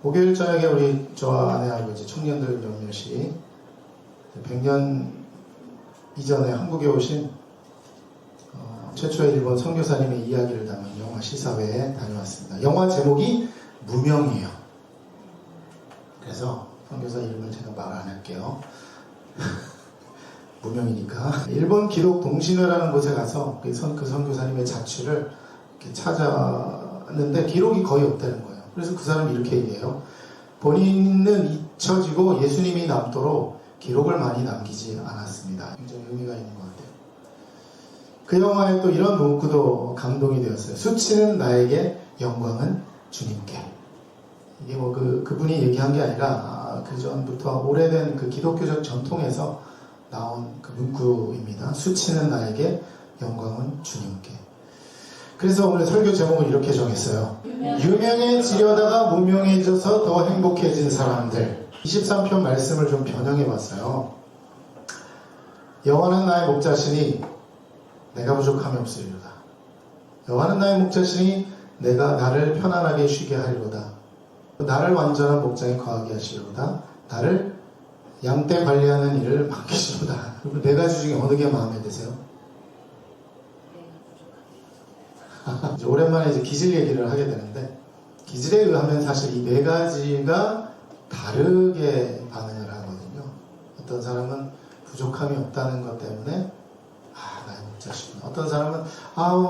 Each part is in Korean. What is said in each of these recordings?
목요일 저녁에 저와 아내하고 이제 청년들 몇몇이 100년 이전에 한국에 오신 최초의 일본 선교사님의 이야기를 담은 영화 시사회에 다녀왔습니다. 영화 제목이 무명이에요. 그래서 선교사 이름을 제가 말 안 할게요. 무명이니까. 일본 기독 동신회라는 곳에 가서 그 선교사님의 자취를 이렇게 찾았는데 기록이 거의 없다는 거예요. 그래서 그 사람이 이렇게 얘기해요. 본인은 잊혀지고 예수님이 남도록 기록을 많이 남기지 않았습니다. 굉장히 의미가 있는 것 같아요. 그 영화에 또 이런 문구도 감동이 되었어요. 수치는 나에게, 영광은 주님께. 이게 뭐 그분이 얘기한 게 아니라 그 전부터 오래된 그 기독교적 전통에서 나온 그 문구입니다. 수치는 나에게, 영광은 주님께. 그래서 오늘 설교 제목을 이렇게 정했어요. 유명해지려다가 무명해져서 더 행복해진 사람들. 23편 말씀을 좀 변형해 봤어요. 여호와는 나의 목자시니 내가 부족함이 없으리로다. 여호와는 나의 목자시니 내가 나를 편안하게 쉬게 하리로다. 나를 완전한 목장에 거하게 하시리로다. 나를 양떼 관리하는 일을 맡기시로다. 여러분, 네 가지 중에 어느 게 마음에 드세요? 이제 오랜만에 이제 기질 얘기를 하게 되는데, 기질에 의하면 사실 이 네 가지가 다르게 반응을 하거든요. 어떤 사람은 부족함이 없다는 것 때문에 나의 목자시구나. 어떤 사람은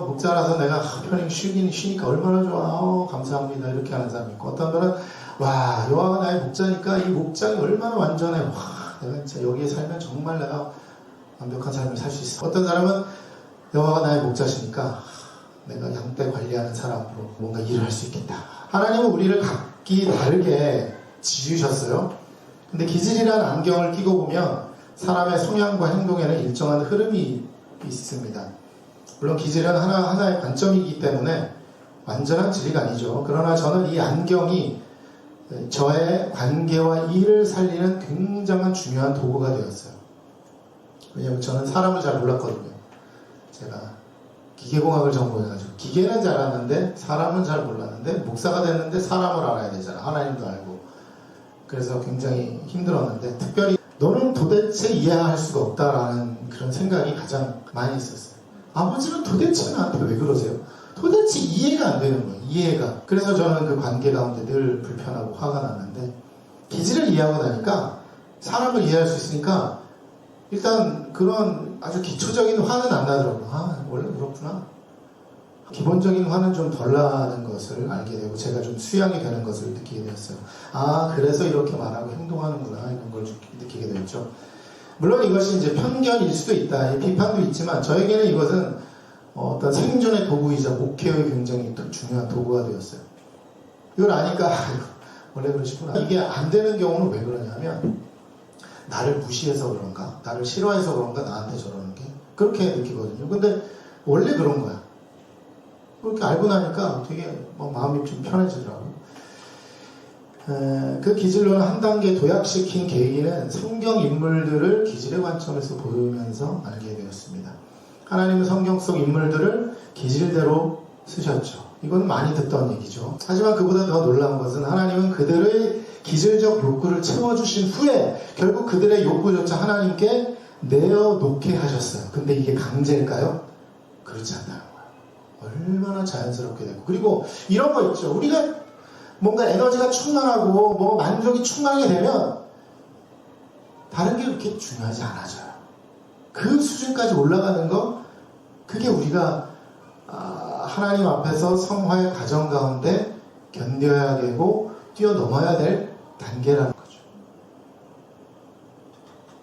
목자라서 내가 편히 쉬니까 얼마나 좋아. 감사합니다. 이렇게 하는 사람이 있고, 어떤 분은 여호와가 나의 목자니까 이 목장이 얼마나 완전해. 내가 진짜 여기에 살면 정말 내가 완벽한 삶을 살 수 있어. 어떤 사람은 여호와가 나의 목자시니까 내가 양떼 관리하는 사람으로 뭔가 일을 할 수 있겠다. 하나님은 우리를 각기 다르게 지으셨어요. 근데 기질이라는 안경을 끼고 보면 사람의 성향과 행동에는 일정한 흐름이 있습니다. 물론 기질은 하나의 관점이기 때문에 완전한 진리가 아니죠. 그러나 저는 이 안경이 저의 관계와 일을 살리는 굉장한 중요한 도구가 되었어요. 왜냐하면 저는 사람을 잘 몰랐거든요. 제가 기계공학을 전공해가지고 기계는 잘 아는데 사람은 잘 몰랐는데 목사가 됐는데 사람을 알아야 되잖아. 하나님도 알고. 그래서 굉장히 힘들었는데, 특별히 너는 도대체 이해할 수가 없다라는 그런 생각이 가장 많이 있었어요. 아버지는 도대체 나한테 왜 그러세요? 도대체 이해가 안 되는 거예요. 이해가. 그래서 저는 그 관계 가운데 늘 불편하고 화가 났는데, 기질을 이해하고 나니까 사람을 이해할 수 있으니까 일단 그런 아주 기초적인 화는 안 나더라고요. 원래 그렇구나. 기본적인 화는 좀 덜 나는 것을 알게 되고 제가 좀 수양이 되는 것을 느끼게 되었어요. 그래서 이렇게 말하고 행동하는구나, 이런 걸 느끼게 되었죠. 물론 이것이 이제 편견일 수도 있다, 비판도 있지만 저에게는 이것은 어떤 생존의 도구이자 목회의 굉장히 중요한 도구가 되었어요. 이걸 아니까 원래 그러시구나. 이게 안 되는 경우는 왜 그러냐면 나를 무시해서 그런가, 나를 싫어해서 그런가, 나한테 저러는 게 그렇게 느끼거든요. 근데 원래 그런 거야. 그렇게 알고 나니까 되게 마음이 좀 편해지더라고요. 그 기질론을 한 단계 도약시킨 계기는 성경 인물들을 기질의 관점에서 보면서 알게 되었습니다. 하나님은 성경 속 인물들을 기질대로 쓰셨죠. 이건 많이 듣던 얘기죠. 하지만 그보다 더 놀라운 것은 하나님은 그들의 기질적 욕구를 채워주신 후에 결국 그들의 욕구조차 하나님께 내어놓게 하셨어요. 근데 이게 강제일까요? 그렇지 않다는 거예요. 얼마나 자연스럽게 되고, 그리고 이런 거 있죠. 우리가 뭔가 에너지가 충만하고 만족이 충만하게 되면 다른 게 그렇게 중요하지 않아져요. 그 수준까지 올라가는 거, 그게 우리가 하나님 앞에서 성화의 과정 가운데 견뎌야 되고 뛰어넘어야 될 단계라는 거죠.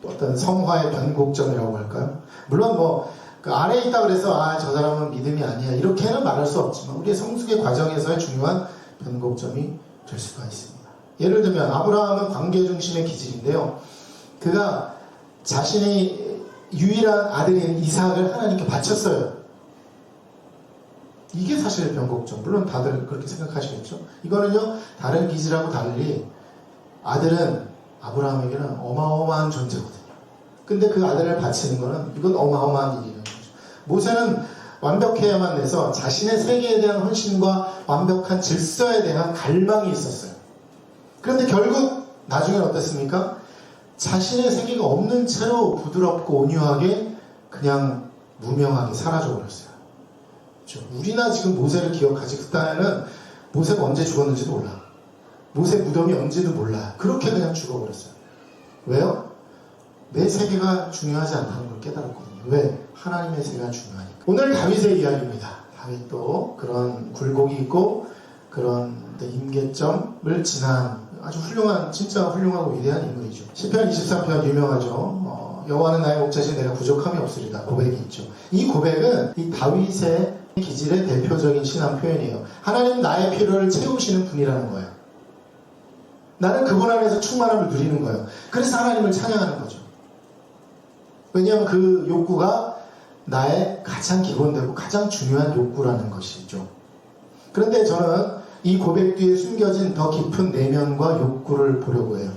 어떤 성화의 변곡점이라고 할까요? 물론 그 아래에 있다 그래서 저 사람은 믿음이 아니야, 이렇게는 말할 수 없지만 우리의 성숙의 과정에서의 중요한 변곡점이 될 수가 있습니다. 예를 들면 아브라함은 관계 중심의 기질인데요, 그가 자신의 유일한 아들인 이삭을 하나님께 바쳤어요. 이게 사실 변곡점. 물론 다들 그렇게 생각하시겠죠. 이거는요, 다른 기질하고 달리 아들은 아브라함에게는 어마어마한 존재거든요. 근데 그 아들을 바치는 거는 이건 어마어마한 일이에요. 모세는 완벽해야만 해서 자신의 세계에 대한 헌신과 완벽한 질서에 대한 갈망이 있었어요. 그런데 결국 나중엔 어땠습니까? 자신의 세계가 없는 채로 부드럽고 온유하게 그냥 무명하게 사라져 버렸어요. 그렇죠? 우리나 지금 모세를 기억하지, 그때는 모세가 언제 죽었는지도 몰라. 모세 무덤이 언제도 몰라. 그렇게 그냥 죽어버렸어요. 왜요? 내 세계가 중요하지 않다는 걸 깨달았거든요. 왜? 하나님의 세계가 중요하니까. 오늘 다윗의 이야기입니다. 다윗도 그런 굴곡이 있고 그런 임계점을 지난 아주 훌륭한, 진짜 훌륭하고 위대한 인물이죠. 시편 23편 유명하죠. 여호와는 나의 목자신 내가 부족함이 없으리다 고백이 있죠. 이 고백은 이 다윗의 기질의 대표적인 신앙 표현이에요. 하나님 나의 필요를 채우시는 분이라는 거예요. 나는 그분 안에서 충만함을 누리는 거예요. 그래서 하나님을 찬양하는 거죠. 왜냐하면 그 욕구가 나의 가장 기본되고 가장 중요한 욕구라는 것이죠. 그런데 저는 이 고백 뒤에 숨겨진 더 깊은 내면과 욕구를 보려고 해요.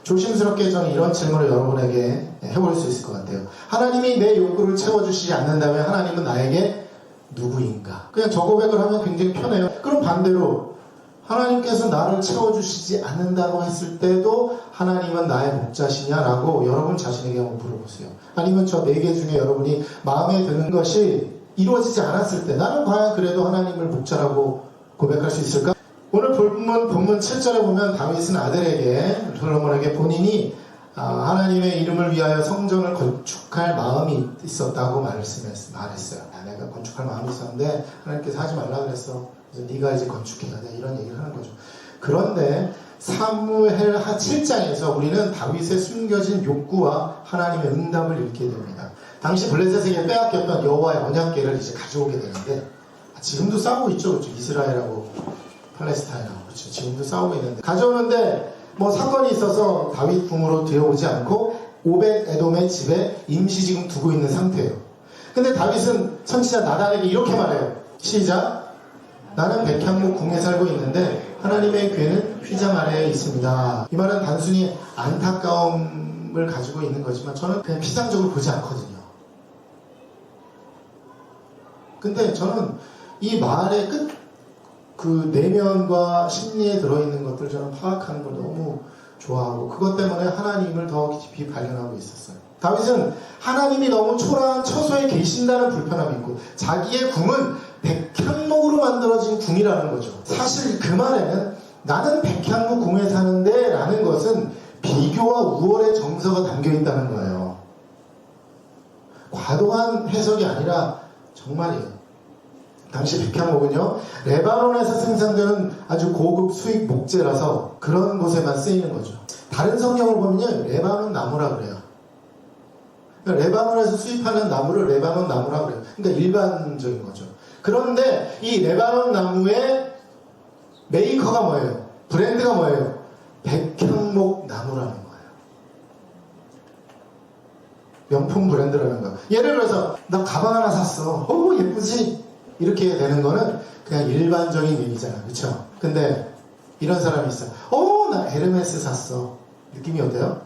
조심스럽게 저는 이런 질문을 여러분에게 해볼 수 있을 것 같아요. 하나님이 내 욕구를 채워주시지 않는다면 하나님은 나에게 누구인가? 그냥 저 고백을 하면 굉장히 편해요. 그럼 반대로 하나님께서 나를 채워주시지 않는다고 했을 때도 하나님은 나의 목자시냐라고 여러분 자신에게 한번 물어보세요. 아니면 저 4개 중에 여러분이 마음에 드는 것이 이루어지지 않았을 때 나는 과연 그래도 하나님을 목자라고 고백할 수 있을까? 오늘 본문 7절에 보면 다윗은 아들에게, 솔로몬에게 본인이 하나님의 이름을 위하여 성전을 건축할 마음이 있었다고 말했어요. 내가 건축할 마음이 있었는데 하나님께서 하지 말라 그랬어. 그래서 네가 이제 건축해야 돼. 이런 얘기를 하는 거죠. 그런데 사무엘 7장에서 우리는 다윗의 숨겨진 욕구와 하나님의 응답을 읽게 됩니다. 당시 블레셋에게 빼앗겼던 여호와의 언약궤를 이제 가져오게 되는데, 지금도 싸우고 있죠. 그렇죠? 이스라엘하고 팔레스타인하고. 그렇죠? 지금도 싸우고 있는데, 가져오는데 뭐 사건이 있어서 다윗 궁으로 들여오지 않고 오벳 에돔의 집에 임시 지금 두고 있는 상태예요. 근데 다윗은 선지자 나단에게 이렇게 말해요. 시작. 나는 백향목 궁에 살고 있는데 하나님의 궤는 휘장 아래에 있습니다. 이 말은 단순히 안타까움을 가지고 있는 거지만 저는 그냥 피상적으로 보지 않거든요. 근데 저는 이 말의 그 내면과 심리에 들어있는 것들 저는 파악하는 걸 너무 좋아하고 그것 때문에 하나님을 더 깊이 발견하고 있었어요. 다윗은 하나님이 너무 초라한 처소에 계신다는 불편함이 있고 자기의 궁은 백향목으로 만들어진 궁이라는 거죠. 사실 그 말에는 나는 백향목 궁에 사는데 라는 것은 비교와 우월의 정서가 담겨있다는 거예요. 과도한 해석이 아니라 정말이에요. 당시 백향목은요, 레바논에서 생산되는 아주 고급 수입 목재라서 그런 곳에만 쓰이는 거죠. 다른 성경을 보면요, 레바논 나무라 그래요. 그러니까 레바논에서 수입하는 나무를 레바논 나무라 그래요. 그러니까 일반적인 거죠. 그런데 이 레바논 나무의 메이커가 뭐예요? 브랜드가 뭐예요? 백향목 나무라는 거예요. 명품 브랜드라는 거예요. 예를 들어서 나 가방 하나 샀어. 예쁘지? 이렇게 되는 거는 그냥 일반적인 얘기잖아. 그쵸? 근데 이런 사람이 있어. 나 에르메스 샀어. 느낌이 어때요?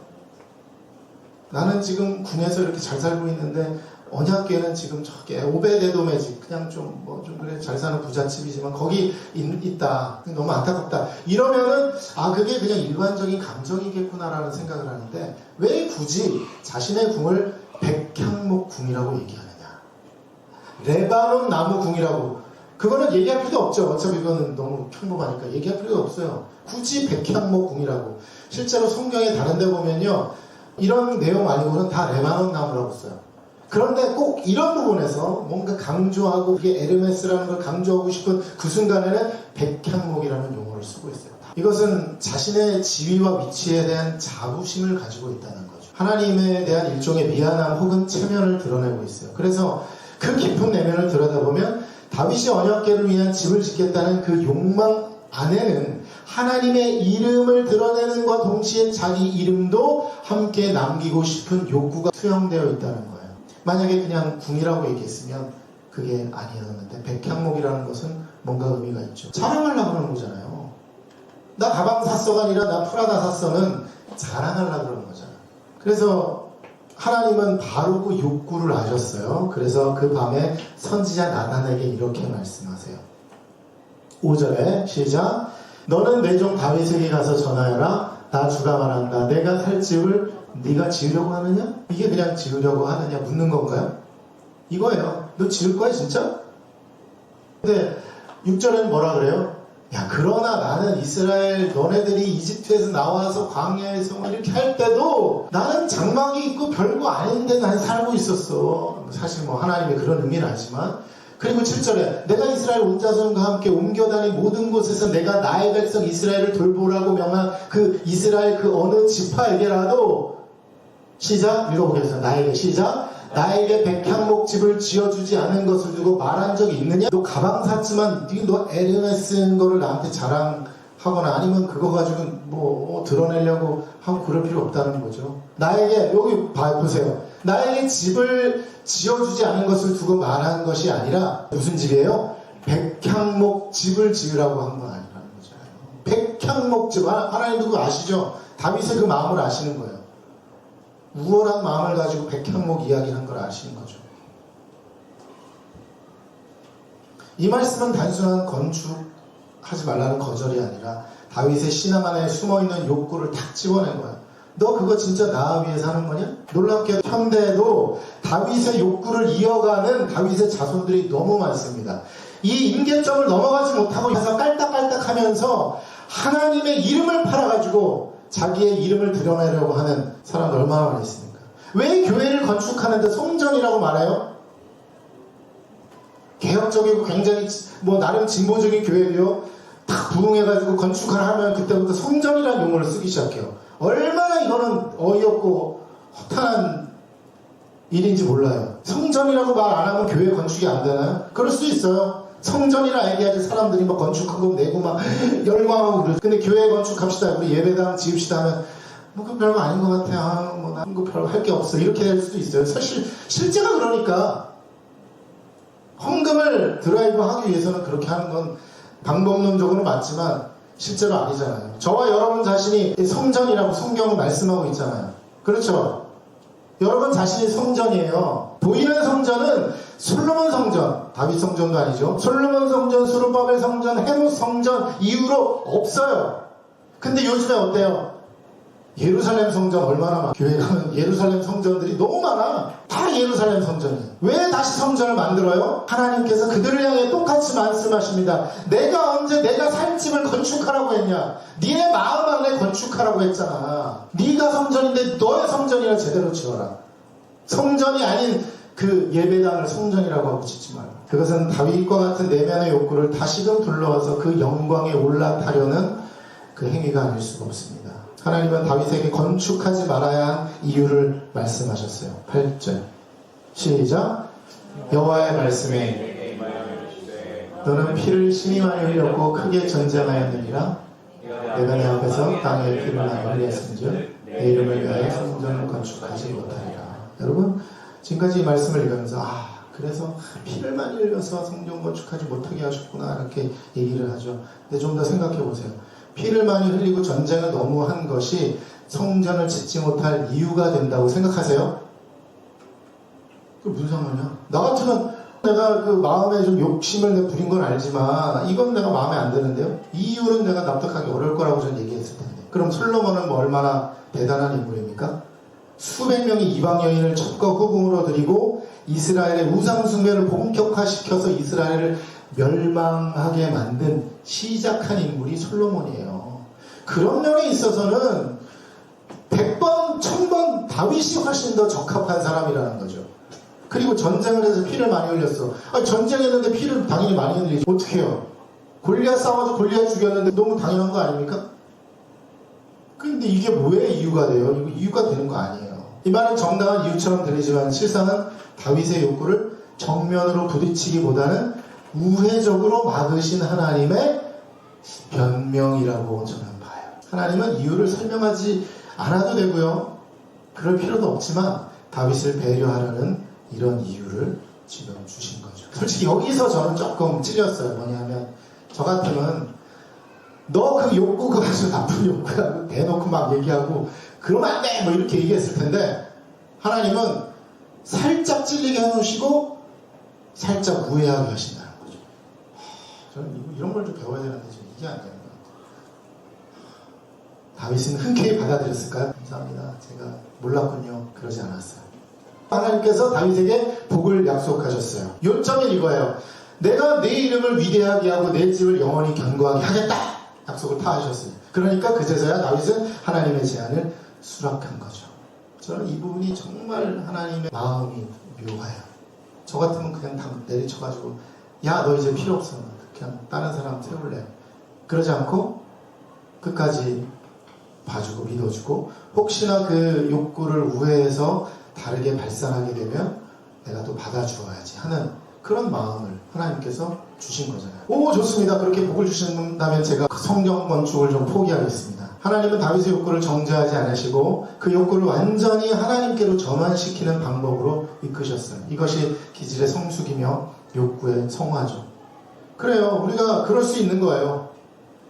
나는 지금 군에서 이렇게 잘 살고 있는데 언약궤는 지금 저기 오베데돔의 집, 그냥 좀 그래 잘 사는 부잣집이지만 거기 있다. 너무 안타깝다. 이러면은 그게 그냥 일반적인 감정이겠구나라는 생각을 하는데 왜 굳이 자신의 궁을 백향목 궁이라고 얘기하느냐? 레바논 나무 궁이라고. 그거는 얘기할 필요도 없죠. 어차피 이거는 너무 평범하니까 얘기할 필요도 없어요. 굳이 백향목 궁이라고. 실제로 성경에 다른 데 보면요, 이런 내용 아니고는 다 레바논 나무라고 써요. 그런데 꼭 이런 부분에서 뭔가 강조하고 그게 에르메스라는 걸 강조하고 싶은 그 순간에는 백향목이라는 용어를 쓰고 있어요. 이것은 자신의 지위와 위치에 대한 자부심을 가지고 있다는 거죠. 하나님에 대한 일종의 미안함 혹은 체면을 드러내고 있어요. 그래서 그 깊은 내면을 들여다보면 다윗이 언약궤를 위한 집을 짓겠다는 그 욕망 안에는 하나님의 이름을 드러내는 것과 동시에 자기 이름도 함께 남기고 싶은 욕구가 투영되어 있다는 거예요. 만약에 그냥 궁이라고 얘기했으면 그게 아니었는데 백향목이라는 것은 뭔가 의미가 있죠. 자랑하려고 그러는 거잖아요. 나 가방 샀어가 아니라 나 프라다 샀어는 자랑하려고 그러는 거잖아요. 그래서 하나님은 바로 그 욕구를 아셨어요. 그래서 그 밤에 선지자 나단에게 이렇게 말씀하세요. 5절에 시작. 너는 내 종 다윗에게 가서 전하여라. 나 주가 말한다. 내가 살 집을 네가 지으려고 하느냐? 이게 그냥 지으려고 하느냐 묻는 건가요? 이거예요. 너 지을 거야 진짜? 근데 6절에는 뭐라 그래요? 야, 그러나 나는 이스라엘 너네들이 이집트에서 나와서 광야에서 이렇게 할 때도 나는 장막이 있고 별거 아닌데 난 살고 있었어. 사실 뭐 하나님의 그런 의미는 아니지만. 그리고 7절에 내가 이스라엘 온 자손과 함께 옮겨다닌 모든 곳에서 내가 나의 백성 이스라엘을 돌보라고 명한 그 이스라엘 그 어느 지파에게라도 시작 읽어보겠습니다. 나에게 시작 나에게 백향목집을 지어주지 않은 것을 두고 말한 적이 있느냐? 너 가방 샀지만 너 에르메스인 거를 나한테 자랑하거나 아니면 그거 가지고 뭐 드러내려고 하고 그럴 필요 없다는 거죠. 나에게 여기 보세요. 나에게 집을 지어주지 않은 것을 두고 말한 것이 아니라 무슨 집이에요? 백향목집을 지으라고 한 건 아니라는 거죠. 백향목집 하나님도 그거 아시죠? 다윗의 그 마음을 아시는 거예요. 우월한 마음을 가지고 백향목 이야기를 한 걸 아시는 거죠. 이 말씀은 단순한 건축하지 말라는 거절이 아니라 다윗의 신앙 안에 숨어있는 욕구를 탁 집어낸 거야. 너 그거 진짜 나 위해 사는 거냐? 놀랍게도 현대에도 다윗의 욕구를 이어가는 다윗의 자손들이 너무 많습니다. 이 임계점을 넘어가지 못하고 그래서 깔딱깔딱하면서 하나님의 이름을 팔아가지고 자기의 이름을 드러내려고 하는 사람들 얼마나 많이 있습니까? 왜 교회를 건축하는데 성전이라고 말해요? 개혁적이고 굉장히 뭐 나름 진보적인 교회도요 딱 부흥해가지고 건축하라 하면 그때부터 성전이라는 용어를 쓰기 시작해요. 얼마나 이거는 어이없고 허탄한 일인지 몰라요. 성전이라고 말 안 하면 교회 건축이 안 되나요? 그럴 수도 있어요. 성전이라 얘기하지 사람들이 막 건축하고 내고 막 열광하고 그러죠. 근데 교회 건축합시다. 우리 예배당 지읍시다 하면 뭐 그건 별거 아닌 것 같아. 뭐 난 거 별거 할 게 없어. 이렇게 될 수도 있어요. 사실 실제가 그러니까 헌금을 드라이브 하기 위해서는 그렇게 하는 건 방법론적으로 맞지만 실제로 아니잖아요. 저와 여러분 자신이 성전이라고 성경은 말씀하고 있잖아요. 그렇죠? 여러분 자신이 성전이에요. 보이는 성전은 솔로몬 성전, 다윗 성전도 아니죠. 솔로몬 성전, 스룹바벨 성전, 헤롯 성전 이후로 없어요. 근데 요즘에 어때요? 예루살렘 성전 얼마나 많아. 교회 가면 예루살렘 성전들이 너무 많아. 다 예루살렘 성전이에요. 왜 다시 성전을 만들어요? 하나님께서 그들을 향해 똑같이 말씀하십니다. 내가 언제 내가 살 집을 건축하라고 했냐? 니네 마음 안에 건축하라고 했잖아. 네가 성전인데 너의 성전이라 제대로 지어라. 성전이 아닌 그 예배당을 성전이라고 하고 짓지 말라. 그것은 다윗과 같은 내면의 욕구를 다시금 불러와서 그 영광에 올라타려는 그 행위가 아닐 수가 없습니다. 하나님은 다윗에게 건축하지 말아야 한 이유를 말씀하셨어요. 8절 시작 여호와의 말씀에 너는 피를 심히 많이 흘렸고 크게 전쟁하였느니라. 내가 내 앞에서 땅에 피를 많이 흘렸은즉 내 이름을 위하여 성전을 건축하지 못하리라. 여러분 지금까지 이 말씀을 읽으면서 그래서 피를 많이 흘려서 성전 건축하지 못하게 하셨구나 이렇게 얘기를 하죠. 근데 좀 더 생각해 보세요. 피를 많이 흘리고 전쟁을 너무 한 것이 성전을 짓지 못할 이유가 된다고 생각하세요? 그 무슨 상관이야? 나 같으면 내가 그 마음에 좀 욕심을 내가 부린 건 알지만 이건 내가 마음에 안 드는데요? 이 이유는 내가 납득하기 어려울 거라고 저는 얘기했을 텐데. 그럼 솔로몬은 뭐 얼마나 대단한 인물입니까? 수백 명의 이방 여인을 첩과 후궁으로 들이고 이스라엘의 우상 숭배를 본격화시켜서 이스라엘을 멸망하게 만든 시작한 인물이 솔로몬이에요. 그런 면에 있어서는 100번, 1000번 다윗이 훨씬 더 적합한 사람이라는 거죠. 그리고 전쟁을 해서 피를 많이 흘렸어. 전쟁했는데 피를 당연히 많이 흘리지. 어떻게 해요? 골리앗 싸워서 골리앗 죽였는데 너무 당연한 거 아닙니까? 근데 이게 왜 이유가 돼요? 이거 이유가 되는 거 아니에요. 이 말은 정당한 이유처럼 들리지만 실상은 다윗의 욕구를 정면으로 부딪히기보다는 우회적으로 막으신 하나님의 변명이라고 저는 봐요. 하나님은 이유를 설명하지 않아도 되고요. 그럴 필요도 없지만 다윗을 배려하려는 이런 이유를 지금 주신 거죠. 솔직히 여기서 저는 조금 찔렸어요. 뭐냐면 저 같으면 너 그 욕구가 아주 나쁜 욕구야. 대놓고 막 얘기하고 그러면 안 돼! 뭐 이렇게 얘기했을 텐데 하나님은 살짝 찔리게 해놓으시고 살짝 우회하게 하신다는 거죠. 저는 이런 걸 좀 배워야 되는데 지금 이게 안 되는 것 같아요. 다윗은 흔쾌히 받아들였을까요? 감사합니다. 제가 몰랐군요. 그러지 않았어요. 하나님께서 다윗에게 복을 약속하셨어요. 요점은 이거예요. 내가 내 이름을 위대하게 하고 내 집을 영원히 견고하게 하겠다. 약속을 다 하셨어요. 그러니까 그제서야 다윗은 하나님의 제안을 수락한 거죠. 저는 이 부분이 정말 하나님의 마음이 묘해요. 저 같으면 그냥 다 내리쳐가지고 야, 너 이제 필요 없어. 그냥 다른 사람 세울래. 그러지 않고 끝까지 봐주고 믿어주고, 혹시나 그 욕구를 우회해서 다르게 발산하게 되면 내가 또 받아주어야지 하는 그런 마음을 하나님께서 주신 거잖아요. 오, 좋습니다. 그렇게 복을 주신다면 제가 성경 건축을 좀 포기하겠습니다. 하나님은 다윗의 욕구를 정죄하지 않으시고 그 욕구를 완전히 하나님께로 전환시키는 방법으로 이끄셨어요. 이것이 기질의 성숙이며 욕구의 성화죠. 그래요. 우리가 그럴 수 있는 거예요.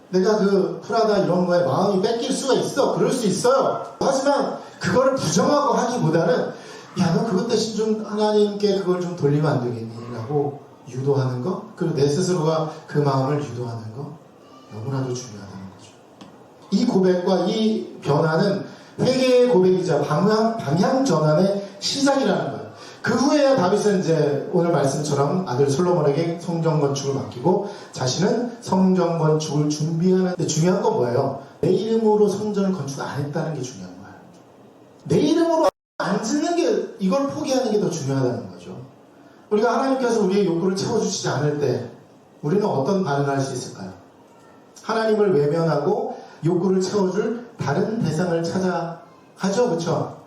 내가 그 프라다 이런 거에 마음이 뺏길 수가 있어. 그럴 수 있어요. 하지만 그거를 부정하고 하기보다는 야, 너 그것 대신 좀 하나님께 그걸 좀 돌리면 안 되겠니? 라고 유도하는 거, 그리고 내 스스로가 그 마음을 유도하는 거 너무나도 중요하다는 거죠. 이 고백과 이 변화는 회개의 고백이자 방향 전환의 시작이라는 거예요. 그 후에야 다윗은 이제 오늘 말씀처럼 아들 솔로몬에게 성전 건축을 맡기고 자신은 성전 건축을 준비하는데, 중요한 건 뭐예요? 내 이름으로 성전을 건축 안 했다는 게 중요한 거예요. 내 이름으로 안 짓는 게, 이걸 포기하는 게 더 중요하다는 거죠. 우리가 하나님께서 우리의 욕구를 채워주시지 않을 때 우리는 어떤 반응을 할 수 있을까요? 하나님을 외면하고 욕구를 채워줄 다른 대상을 찾아 하죠. 그렇죠?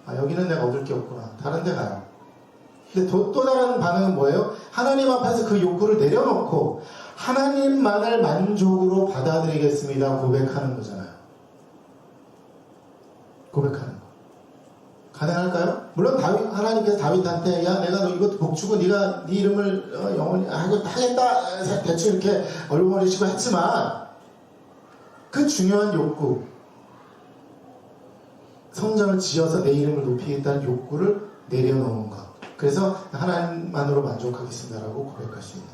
아, 여기는 내가 얻을 게 없구나. 다른 데 가요. 근데 또 다른 반응은 뭐예요? 하나님 앞에서 그 욕구를 내려놓고 하나님만을 만족으로 받아들이겠습니다. 고백하는 거잖아요. 고백하는 거. 가능할까요? 물론 하나님께서 다윗한테 야, 내가 너 이것도 복 주고 네가 네 이름을 영원히 이거 하겠다 대충 이렇게 얼버무리시고 했지만 그 중요한 욕구, 성전을 지어서 내 이름을 높이겠다는 욕구를 내려놓은 것, 그래서 하나님만으로 만족하겠습니다라고 고백할 수 있는,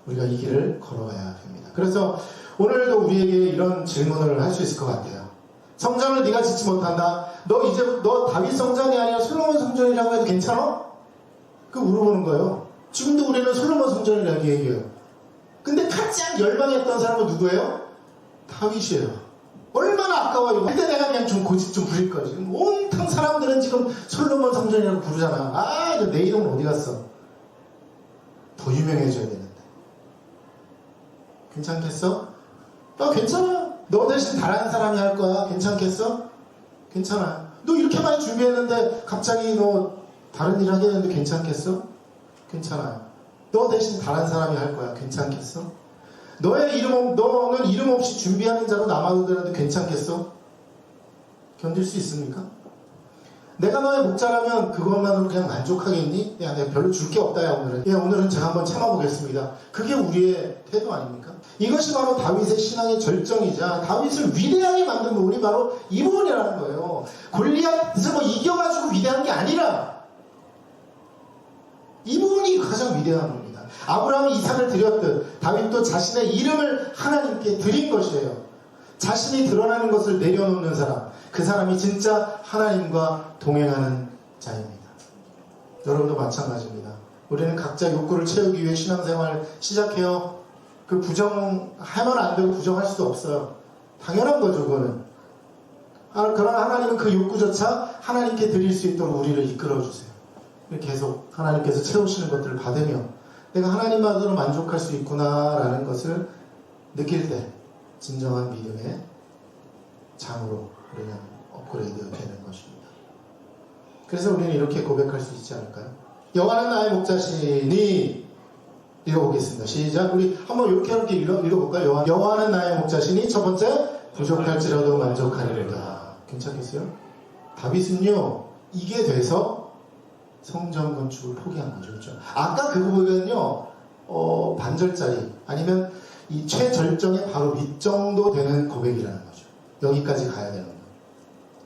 우리가 이 길을 걸어가야 됩니다. 그래서 오늘도 우리에게 이런 질문을 할 수 있을 것 같아요. 성전을 네가 짓지 못한다. 너 다윗 성전이 아니라 솔로몬 성전이라고 해도 괜찮아? 그 물어보는 거예요. 지금도 우리는 솔로몬 성전이라고 얘기해요. 근데 가장 열망했던 사람은 누구예요? 다윗이에요. 얼마나 아까워요. 그때 내가 그냥 좀 고집 좀 부릴 거지. 온통 사람들은 지금 솔로몬 성전이라고 부르잖아. 아, 내 이름은 어디 갔어? 더 유명해져야 되는데. 괜찮겠어? 괜찮아. 너 대신 다른 사람이 할 거야. 괜찮겠어? 괜찮아. 너 이렇게 많이 준비했는데 갑자기 너 다른 일 하게 되는데 괜찮겠어? 괜찮아요. 너 대신 다른 사람이 할 거야. 괜찮겠어? 너는 이름 없이 준비하는 자로 남아도 되는데 괜찮겠어? 견딜 수 있습니까? 내가 너의 목자라면 그것만으로 그냥 만족하겠니? 야, 내가 별로 줄 게 없다, 야, 오늘은. 야, 오늘은 제가 한번 참아보겠습니다. 그게 우리의 태도 아닙니까? 이것이 바로 다윗의 신앙의 절정이자 다윗을 위대하게 만든 부분이 바로 이 부분이라는 거예요. 골리앗을 뭐 이겨가지고 위대한 게 아니라 이 부분이 가장 위대한 겁니다. 아브라함이 이삭을 드렸듯 다윗도 자신의 이름을 하나님께 드린 것이에요. 자신이 드러나는 것을 내려놓는 사람, 그 사람이 진짜 하나님과 동행하는 자입니다. 여러분도 마찬가지입니다. 우리는 각자 욕구를 채우기 위해 신앙생활 시작해요. 그 부정하면 안 되고 부정할 수도 없어요. 당연한 거죠, 그거는. 그러나 하나님은 그 욕구조차 하나님께 드릴 수 있도록 우리를 이끌어주세요. 계속 하나님께서 채우시는 것들을 받으며 내가 하나님만으로 만족할 수 있구나라는 것을 느낄 때 진정한 믿음의 장으로 우리는 업그레이드 되는 것입니다. 그래서 우리는 이렇게 고백할 수 있지 않을까요? 여호와는 나의 목자시니, 읽어보겠습니다. 시작. 우리 한번 이렇게 읽어볼까요? 여호와는 나의 목자시니, 첫 번째, 부족할지라도 만족하리로다. 괜찮겠어요? 다윗은요, 이게 돼서 성전 건축을 포기한 거죠. 그렇죠? 아까 그 부분은요, 반절짜리, 아니면 이 최절정에 바로 밑정도 되는 고백이라는 거죠. 여기까지 가야 되는 거예요.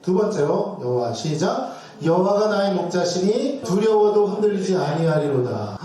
두 번째로, 여호와, 시작. 여호와가 나의 목자시니 두려워도 흔들리지 아니하리로다.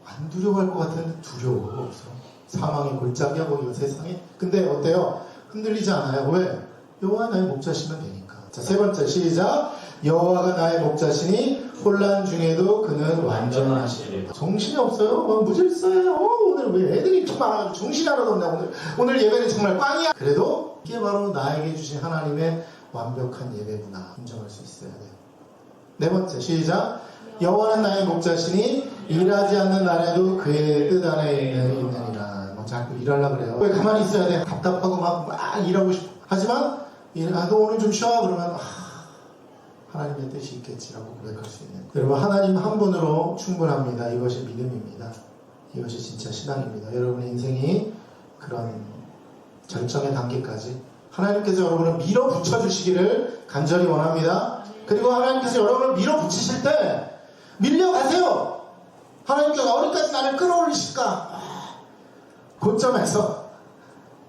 안 두려워할 것 같은데 두려워. 없어. 사망의 골짜기야, 뭐 이 세상에. 근데 어때요? 흔들리지 않아요. 왜? 여호와 나의 목자시면 되니까. 자, 세 번째 시작. 여호와가 나의 목자시니 혼란 중에도 그는 완전하시리라. 정신이 없어요. 무질서해요. 오늘 왜 애들이 이렇게 많아가지고 정신이 하나도 없나. 오늘 예배는 정말 꽝이야. 그래도 이게 바로 나에게 주신 하나님의 완벽한 예배구나 인정할 수 있어야 돼요. 네 번째 시작. 여호와는 나의 목자시니 일하지 않는 날에도 그의 뜻 안에 있느니라. 자꾸 일하려고 그래요. 왜 가만히 있어야 돼? 답답하고 막 일하고 싶어. 하지만 너 오늘 좀 쉬어. 그러면 하나님의 뜻이 있겠지라고 고백할 수 있는 거예요. 여러분, 하나님 한 분으로 충분합니다. 이것이 믿음입니다. 이것이 진짜 신앙입니다. 여러분의 인생이 그런 절정의 단계까지 하나님께서 여러분을 밀어붙여 주시기를 간절히 원합니다. 그리고 하나님께서 여러분을 밀어붙이실 때 밀려가세요. 하나님께서 어디까지 나를 끌어올리실까? 고점에서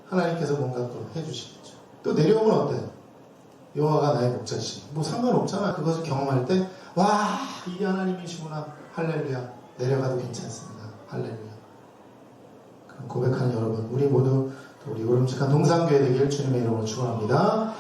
하나님께서 뭔가 또 해주시겠죠. 또 내려오면 어때요? 여호와가 나의 목자시. 뭐 상관없잖아. 그것을 경험할 때 와, 이게 하나님이시구나. 할렐루야. 내려가도 괜찮습니다. 할렐루야. 그럼 고백하는 여러분, 우리 모두 또 우리 오름직한 동산교회 되길 주님의 이름으로 축원합니다.